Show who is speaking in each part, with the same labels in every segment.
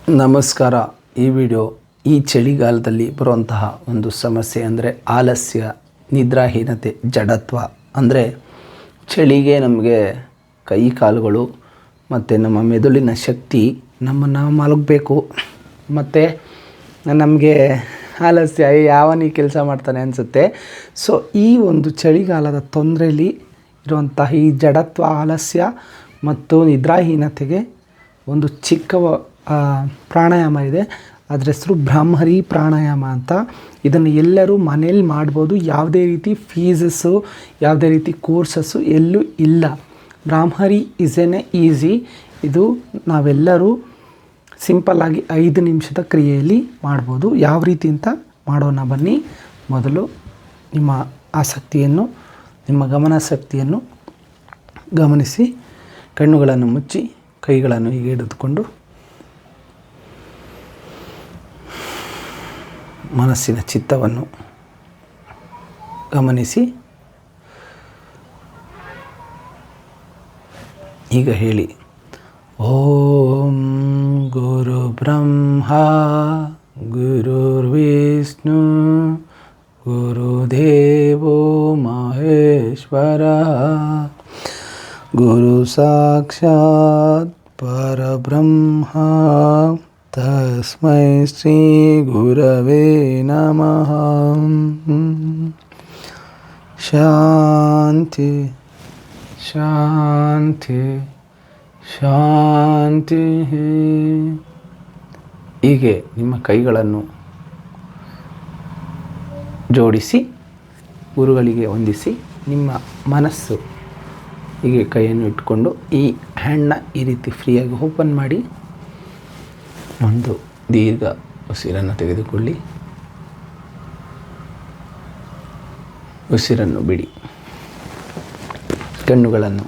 Speaker 1: ನಮಸ್ಕಾರ. ಈ ವಿಡಿಯೋ ಈ ಚಳಿಗಾಲದಲ್ಲಿ ಬರುವಂತಹ ಒಂದು ಸಮಸ್ಯೆ ಅಂದರೆ ಆಲಸ್ಯ, ನಿದ್ರಾಹೀನತೆ, ಜಡತ್ವ. ಅಂದರೆ ಚಳಿಗೆ ನಮಗೆ ಕೈ ಕಾಲುಗಳು ಮತ್ತು ನಮ್ಮ ಮೆದುಳಿನ ಶಕ್ತಿ ನಮ್ಮನ್ನು ಮಲಗಬೇಕು ಮತ್ತು ನಮಗೆ ಆಲಸ್ಯ ಯಾವನ ಕೆಲಸ ಮಾಡ್ತಾನೆ ಅನಿಸುತ್ತೆ. ಸೊ ಈ ಒಂದು ಚಳಿಗಾಲದ ತೊಂದರೆಯಲ್ಲಿ ಇರುವಂತಹ ಈ ಜಡತ್ವ, ಆಲಸ್ಯ ಮತ್ತು ನಿದ್ರಾಹೀನತೆಗೆ ಒಂದು ಚಿಕ್ಕ ಪ್ರಾಣಾಯಾಮ ಇದೆ. ಅದರ ಹೆಸರು ಬ್ರಾಹ್ಮರಿ ಪ್ರಾಣಾಯಾಮ ಅಂತ. ಇದನ್ನು ಎಲ್ಲರೂ ಮನೇಲಿ ಮಾಡ್ಬೋದು. ಯಾವುದೇ ರೀತಿ ಫೀಸಸ್ಸು, ಯಾವುದೇ ರೀತಿ ಕೋರ್ಸಸ್ಸು ಎಲ್ಲೂ ಇಲ್ಲ. ಬ್ರಾಹ್ಮರಿ ಈಸ್ ಈಸಿ. ಇದು ನಾವೆಲ್ಲರೂ ಸಿಂಪಲ್ಲಾಗಿ 5 ನಿಮಿಷದ ಕ್ರಿಯೆಯಲ್ಲಿ ಮಾಡ್ಬೋದು. ಯಾವ ರೀತಿ ಅಂತ ಮಾಡೋಣ ಬನ್ನಿ. ಮೊದಲು ನಿಮ್ಮ ಆಸಕ್ತಿಯನ್ನು, ನಿಮ್ಮ ಗಮನಾಸಕ್ತಿಯನ್ನು ಗಮನಿಸಿ, ಕಣ್ಣುಗಳನ್ನು ಮುಚ್ಚಿ ಕೈಗಳನ್ನು ಹೀಗೆ ಹಿಡಿದುಕೊಂಡು ಮನಸ್ಸಿನ ಚಿತ್ತವನ್ನು ಗಮನಿಸಿ. ಈಗ ಹೇಳಿ, ಓಂ ಗುರು ಬ್ರಹ್ಮ ಗುರುರ್ವಿಷ್ಣು ಗುರುದೇವೋ ಮಹೇಶ್ವರ ಗುರು ಸಾಕ್ಷಾತ್ ಪರಬ್ರಹ್ಮ ತಸ್ಮೈ ಶ್ರೀ ಗುರವೇ ನಮಃ. ಶಾಂತಿ ಶಾಂತಿ ಶಾಂತಿ. ಹೀಗೆ ನಿಮ್ಮ ಕೈಗಳನ್ನು ಜೋಡಿಸಿ ಗುರುಗಳಿಗೆ ವಂದಿಸಿ, ನಿಮ್ಮ ಮನಸ್ಸು ಹೀಗೆ ಕೈಯನ್ನು ಇಟ್ಕೊಂಡು ಈ ಹ್ಯಾಂಡ್ನ ಈ ರೀತಿ ಫ್ರೀಯಾಗಿ ಓಪನ್ ಮಾಡಿ ಒಂದು ದೀರ್ಘ ಉಸಿರನ್ನು ತೆಗೆದುಕೊಳ್ಳಿ. ಉಸಿರನ್ನು ಬಿಡಿ. ಕಣ್ಣುಗಳನ್ನು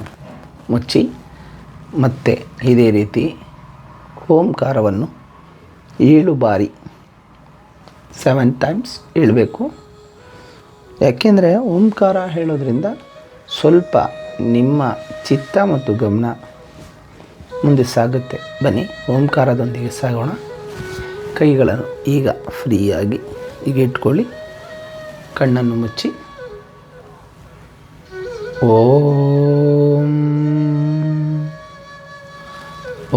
Speaker 1: ಮುಚ್ಚಿ ಮತ್ತೆ ಇದೇ ರೀತಿ ಓಂಕಾರವನ್ನು 7 ಬಾರಿ 7 ಟೈಮ್ಸ್ ಹೇಳಬೇಕು. ಯಾಕೆಂದರೆ ಓಂಕಾರ ಹೇಳೋದ್ರಿಂದ ಸ್ವಲ್ಪ ನಿಮ್ಮ ಚಿತ್ತ ಮತ್ತು ಗಮನ ಮುಂದೆ ಸಾಗುತ್ತೆ. ಬನ್ನಿ ಓಂಕಾರದೊಂದಿಗೆ ಸಾಗೋಣ. ಕೈಗಳನ್ನು ಈಗ ಫ್ರೀಯಾಗಿ ಈಗ ಇಟ್ಕೊಳ್ಳಿ. ಕಣ್ಣನ್ನು ಮುಚ್ಚಿ ಓಂ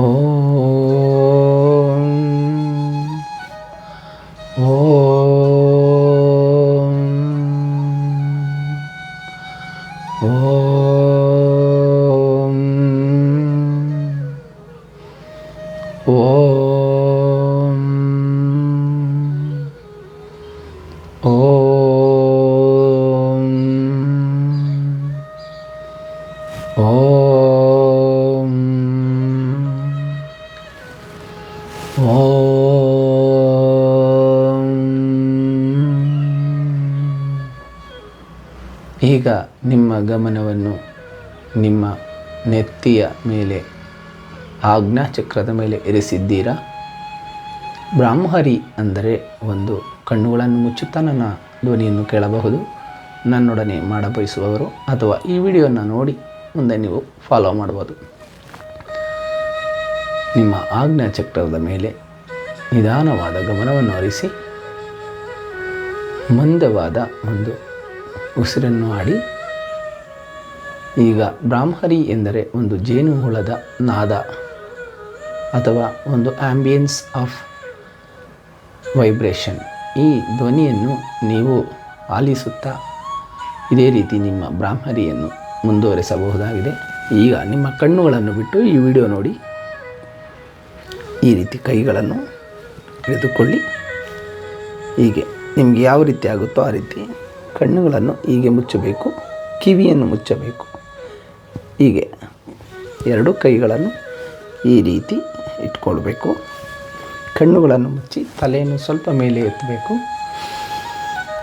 Speaker 1: ಓಂ ಓಂ ಓಂ ಓಂ ಓಂ ಓಂ. ಈಗ ನಿಮ್ಮ ಗಮನವನ್ನು ನಿಮ್ಮ ನೆತ್ತಿಯ ಮೇಲೆ, ಆಜ್ಞಾಚಕ್ರದ ಮೇಲೆ ಇರಿಸಿದ್ದೀರಾ. ಬ್ರಾಹ್ಮರಿ ಅಂದರೆ ಒಂದು ಕಣ್ಣುಗಳನ್ನು ಮುಚ್ಚುತ್ತಾ ನನ್ನ ಧ್ವನಿಯನ್ನು ಕೇಳಬಹುದು. ನನ್ನೊಡನೆ ಮಾಡಬಯಸುವವರು ಅಥವಾ ಈ ವಿಡಿಯೋನ ನೋಡಿ ಮುಂದೆ ನೀವು ಫಾಲೋ ಮಾಡ್ಬೋದು. ನಿಮ್ಮ ಆಜ್ಞಾಚಕ್ರದ ಮೇಲೆ ನಿಧಾನವಾದ ಗಮನವನ್ನು ಹರಿಸಿ ಮಂದವಾದ ಒಂದು ಉಸಿರನ್ನು ಆಡಿ. ಈಗ ಬ್ರಾಹ್ಮರಿ ಎಂದರೆ ಒಂದು ಜೇನುಹುಳದ ನಾದ ಅಥವಾ ಒಂದು ಆಂಬಿಯನ್ಸ್ ಆಫ್ ವೈಬ್ರೇಷನ್. ಈ ಧ್ವನಿಯನ್ನು ನೀವು ಆಲಿಸುತ್ತಾ ಇದೇ ರೀತಿ ನಿಮ್ಮ ಬ್ರಾಹ್ಮರಿಯನ್ನು ಮುಂದುವರೆಸಬಹುದಾಗಿದೆ. ಈಗ ನಿಮ್ಮ ಕಣ್ಣುಗಳನ್ನು ಬಿಟ್ಟು ಈ ವಿಡಿಯೋ ನೋಡಿ. ಈ ರೀತಿ ಕೈಗಳನ್ನು ಹಿಡಿದುಕೊಳ್ಳಿ. ಹೀಗೆ ನಿಮಗೆ ಯಾವ ರೀತಿ ಆಗುತ್ತೋ ಆ ರೀತಿ ಕಣ್ಣುಗಳನ್ನು ಹೀಗೆ ಮುಚ್ಚಬೇಕು, ಕಿವಿಯನ್ನು ಮುಚ್ಚಬೇಕು. ಹೀಗೆ 2 ಕೈಗಳನ್ನು ಈ ರೀತಿ ಇಟ್ಕೊಳ್ಬೇಕು. ಕಣ್ಣುಗಳನ್ನು ಮುಚ್ಚಿ ತಲೆಯನ್ನು ಸ್ವಲ್ಪ ಮೇಲೆ ಎತ್ತಬೇಕು.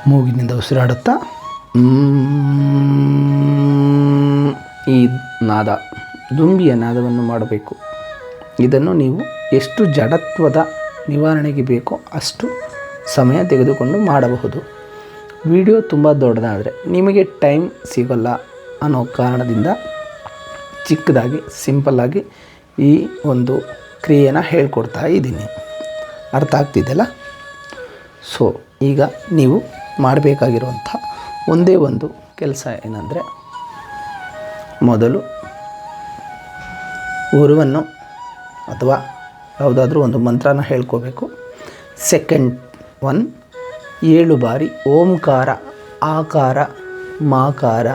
Speaker 1: ಮೂಗಿನಿಂದ ಉಸಿರಾಡುತ್ತಾ ಈ ನಾದ, ದುಂಬಿಯ ನಾದವನ್ನು ಮಾಡಬೇಕು. ಇದನ್ನು ನೀವು ಎಷ್ಟು ಜಡತ್ವದ ನಿವಾರಣೆಗೆ ಬೇಕೋ ಅಷ್ಟು ಸಮಯ ತೆಗೆದುಕೊಂಡು ಮಾಡಬಹುದು. ವಿಡಿಯೋ ತುಂಬ ದೊಡ್ಡದಾದರೆ ನಿಮಗೆ ಟೈಮ್ ಸಿಗೋಲ್ಲ ಅನ್ನೋ ಕಾರಣದಿಂದ ಚಿಕ್ಕದಾಗಿ ಸಿಂಪಲ್ಲಾಗಿ ಈ ಒಂದು ಕ್ರಿಯೆನ ಹೇಳ್ಕೊಡ್ತಾ ಇದ್ದೀನಿ. ಅರ್ಥ ಆಗ್ತಿದೆಯಲ್ಲ? ಸೊ ಈಗ ನೀವು ಮಾಡಬೇಕಾಗಿರುವಂಥ ಒಂದೇ ಒಂದು ಕೆಲಸ ಏನಂದರೆ, ಮೊದಲು ಗುರುವನ್ನು ಅಥವಾ ಯಾವುದಾದ್ರೂ ಒಂದು ಮಂತ್ರನ ಹೇಳ್ಕೋಬೇಕು. ಸೆಕೆಂಡ್ ಒನ್, 7 ಬಾರಿ ಓಂಕಾರ, ಆಕಾರ, ಮಾಕಾರ,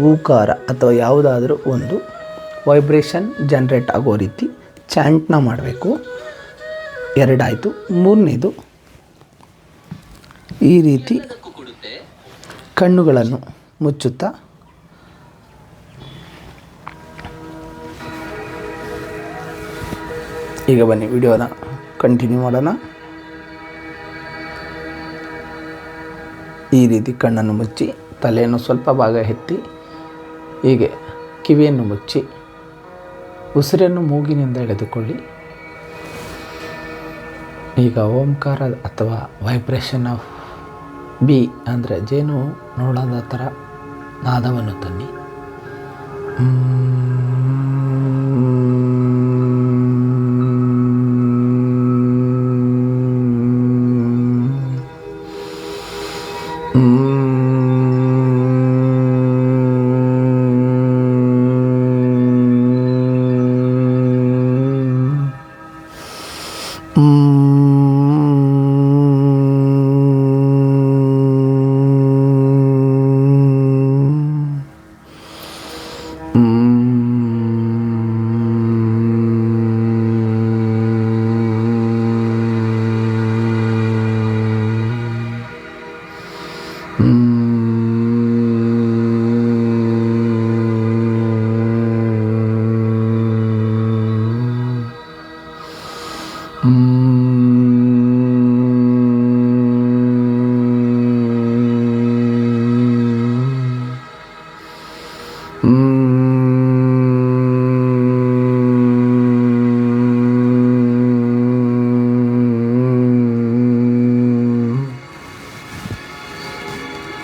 Speaker 1: ಊಕಾರ ಅಥವಾ ಯಾವುದಾದ್ರೂ ಒಂದು ವೈಬ್ರೇಷನ್ ಜನ್ರೇಟ್ ಆಗೋ ರೀತಿ ಚಾಂಟ್ನ ಮಾಡಬೇಕು. 2 ಆಯಿತು. 3ನೇದು, ಈ ರೀತಿ ಕಣ್ಣುಗಳನ್ನು ಮುಚ್ಚುತ್ತಾ ಈಗ ಬನ್ನಿ ವಿಡಿಯೋನ ಕಂಟಿನ್ಯೂ ಮಾಡೋಣ. ಈ ರೀತಿ ಕಣ್ಣನ್ನು ಮುಚ್ಚಿ, ತಲೆಯನ್ನು ಸ್ವಲ್ಪ ಭಾಗ ಎತ್ತಿ, ಹೀಗೆ ಕಿವಿಯನ್ನು ಮುಚ್ಚಿ, ಉಸಿರನ್ನು ಮೂಗಿನಿಂದ ಎಳೆದುಕೊಳ್ಳಿ. ಈಗ ಓಂಕಾರ ಅಥವಾ ವೈಬ್ರೇಷನ್ ಆಫ್ ಬಿ ಅಂದರೆ ಜೇನು ನೋಡೋದ ಥರ ನಾದವನ್ನು ತನ್ನಿ.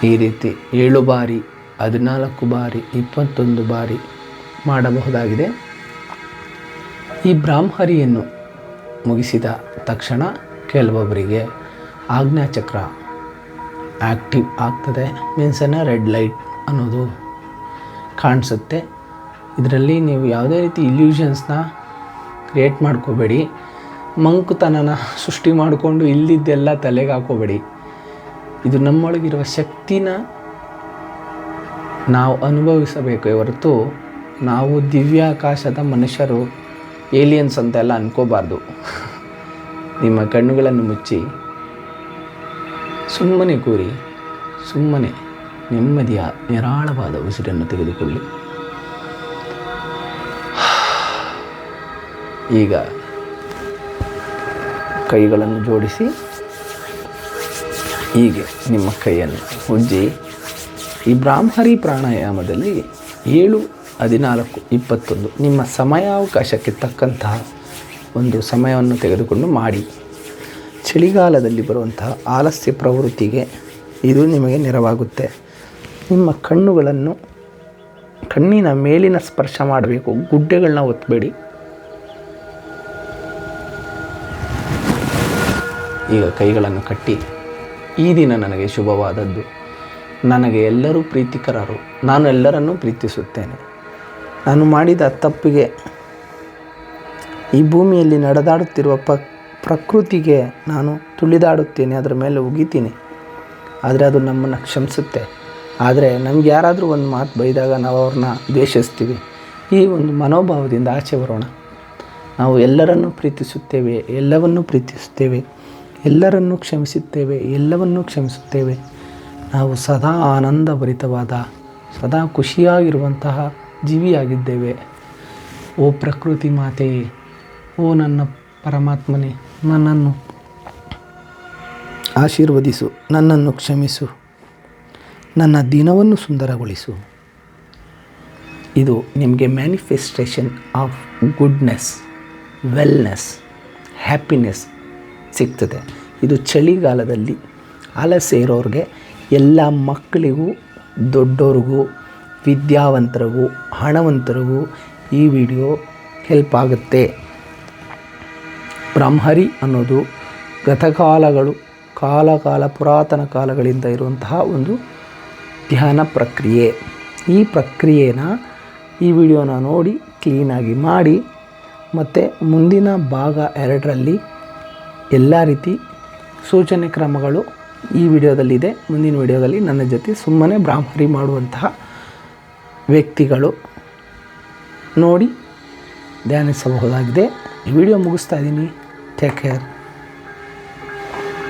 Speaker 1: ಈ ರೀತಿ 7 ಬಾರಿ, 14 ಬಾರಿ, 21 ಬಾರಿ ಮಾಡಬಹುದಾಗಿದೆ. ಈ ಬ್ರಾಹ್ಮರಿಯನ್ನು ಮುಗಿಸಿದ ತಕ್ಷಣ ಕೆಲವೊಬ್ಬರಿಗೆ ಆಜ್ಞಾಚಕ್ರ ಆ್ಯಕ್ಟಿವ್ ಆಗ್ತದೆ. ಮೀನ್ಸನ್ನು ರೆಡ್ ಲೈಟ್ ಅನ್ನೋದು ಕಾಣಿಸುತ್ತೆ. ಇದರಲ್ಲಿ ನೀವು ಯಾವುದೇ ರೀತಿ ಇಲ್ಯೂಷನ್ಸ್ನ ಕ್ರಿಯೇಟ್ ಮಾಡ್ಕೋಬೇಡಿ. ಮಂಕುತನನ ಸೃಷ್ಟಿ ಮಾಡಿಕೊಂಡು ಇಲ್ಲಿದ್ದೆಲ್ಲ ತಲೆಗೆ ಹಾಕೋಬೇಡಿ. ಇದು ನಮ್ಮೊಳಗಿರುವ ಶಕ್ತಿನ ನಾವು ಅನುಭವಿಸಬೇಕೇ ಹೊರತು ನಾವು ದಿವ್ಯಾಕಾಶದ ಮನುಷ್ಯರು, ಏಲಿಯನ್ಸ್ ಅಂತೆಲ್ಲ ಅನ್ಕೋಬಾರ್ದು. ನಿಮ್ಮ ಕಣ್ಣುಗಳನ್ನು ಮುಚ್ಚಿ ಸುಮ್ಮನೆ ಕೂರಿ, ಸುಮ್ಮನೆ ನೆಮ್ಮದಿಯ ನಿರಾಳವಾದ ಉಸಿರನ್ನು ತೆಗೆದುಕೊಳ್ಳಿ. ಈಗ ಕೈಗಳನ್ನು ಜೋಡಿಸಿ ಹೀಗೆ ನಿಮ್ಮ ಕೈಯನ್ನು ಉಜ್ಜಿ, ಈ ಬ್ರಾಹ್ಮರಿ ಪ್ರಾಣಾಯಾಮದಲ್ಲಿ 7, 14, 21 ನಿಮ್ಮ ಸಮಯಾವಕಾಶಕ್ಕೆ ತಕ್ಕಂತಹ ಒಂದು ಸಮಯವನ್ನು ತೆಗೆದುಕೊಂಡು ಮಾಡಿ. ಚಳಿಗಾಲದಲ್ಲಿ ಬರುವಂತಹ ಆಲಸ್ಯ ಪ್ರವೃತ್ತಿಗೆ ಇದು ನಿಮಗೆ ನೆರವಾಗುತ್ತೆ. ನಿಮ್ಮ ಕಣ್ಣಿನ ಮೇಲಿನ ಸ್ಪರ್ಶ ಮಾಡಬೇಕು, ಗುಡ್ಡೆಗಳನ್ನ ಒತ್ತಬೇಡಿ. ಈಗ ಕೈಗಳನ್ನು ಕಟ್ಟಿ, ಈ ದಿನ ನನಗೆ ಶುಭವಾದದ್ದು, ನನಗೆ ಎಲ್ಲರೂ ಪ್ರೀತಿಕರರು, ನಾನು ಎಲ್ಲರನ್ನೂ ಪ್ರೀತಿಸುತ್ತೇನೆ, ನಾನು ಮಾಡಿದ ತಪ್ಪಿಗೆ, ಈ ಭೂಮಿಯಲ್ಲಿ ನಡೆದಾಡುತ್ತಿರುವ ಪ್ರಕೃತಿಗೆ ನಾನು ತುಳಿದಾಡುತ್ತೇನೆ, ಅದರ ಮೇಲೆ ಉಗಿತೀನಿ, ಆದರೆ ಅದು ನಮ್ಮನ್ನು ಕ್ಷಮಿಸುತ್ತೆ. ಆದರೆ ನಮ್ಗೆ ಯಾರಾದರೂ ಒಂದು ಮಾತು ಬೈದಾಗ ನಾವು ಅವ್ರನ್ನ ದ್ವೇಷಿಸ್ತೀವಿ. ಈ ಒಂದು ಮನೋಭಾವದಿಂದ ಆಚೆ ಬರೋಣ. ನಾವು ಎಲ್ಲರನ್ನೂ ಪ್ರೀತಿಸುತ್ತೇವೆ, ಎಲ್ಲವನ್ನೂ ಪ್ರೀತಿಸುತ್ತೇವೆ, ಎಲ್ಲರನ್ನೂ ಕ್ಷಮಿಸುತ್ತೇವೆ, ಎಲ್ಲವನ್ನೂ ಕ್ಷಮಿಸುತ್ತೇವೆ. ನಾವು ಸದಾ ಆನಂದಭರಿತವಾದ, ಸದಾ ಖುಷಿಯಾಗಿರುವಂತಹ ಜೀವಿಯಾಗಿದ್ದೇವೆ. ಓ ಪ್ರಕೃತಿ ಮಾತೆಯೇ, ಓ ನನ್ನ ಪರಮಾತ್ಮನೇ, ನನ್ನನ್ನು ಆಶೀರ್ವದಿಸು, ನನ್ನನ್ನು ಕ್ಷಮಿಸು, ನನ್ನ ದಿನವನ್ನು ಸುಂದರಗೊಳಿಸು. ಇದು ನಿಮಗೆ manifestation of goodness, wellness, happiness ಸಿಗ್ತದೆ. ಇದು ಚಳಿಗಾಲದಲ್ಲಿ ಆಲಸ್ಯ ಇರೋರಿಗೆ, ಎಲ್ಲ ಮಕ್ಕಳಿಗೂ, ದೊಡ್ಡವ್ರಿಗೂ, ವಿದ್ಯಾವಂತರಿಗೂ, ಹಣವಂತರಿಗೂ ಈ ವಿಡಿಯೋ ಹೆಲ್ಪ್ ಆಗುತ್ತೆ. ಬ್ರಹ್ಮರಿ ಅನ್ನೋದು ಗತಕಾಲಗಳು ಕಾಲ ಪುರಾತನ ಕಾಲಗಳಿಂದ ಇರುವಂತಹ ಒಂದು ಧ್ಯಾನ ಪ್ರಕ್ರಿಯೆ. ಈ ಪ್ರಕ್ರಿಯೆನ ಈ ವಿಡಿಯೋನ ನೋಡಿ ಕ್ಲೀನಾಗಿ ಮಾಡಿ, ಮತ್ತು ಮುಂದಿನ ಭಾಗ 2ರಲ್ಲಿ ಎಲ್ಲ ರೀತಿ ಸೂಚನೆ ಕ್ರಮಗಳು ಈ ವಿಡಿಯೋದಲ್ಲಿದೆ. ಮುಂದಿನ ವಿಡಿಯೋದಲ್ಲಿ ನನ್ನ ಜೊತೆ ಸುಮ್ಮನೆ ಬ್ರಾಹ್ಮರಿ ಮಾಡುವಂತಹ ವ್ಯಕ್ತಿಗಳು ನೋಡಿ ಧ್ಯಾನಿಸಬಹುದಾಗಿದೆ. ಈ ವಿಡಿಯೋ ಮುಗಿಸ್ತಾ ಇದ್ದೀನಿ. Take care.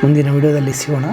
Speaker 1: ಮುಂದಿನ ವಿಡಿಯೋದಲ್ಲಿ ಸಿಗೋಣ.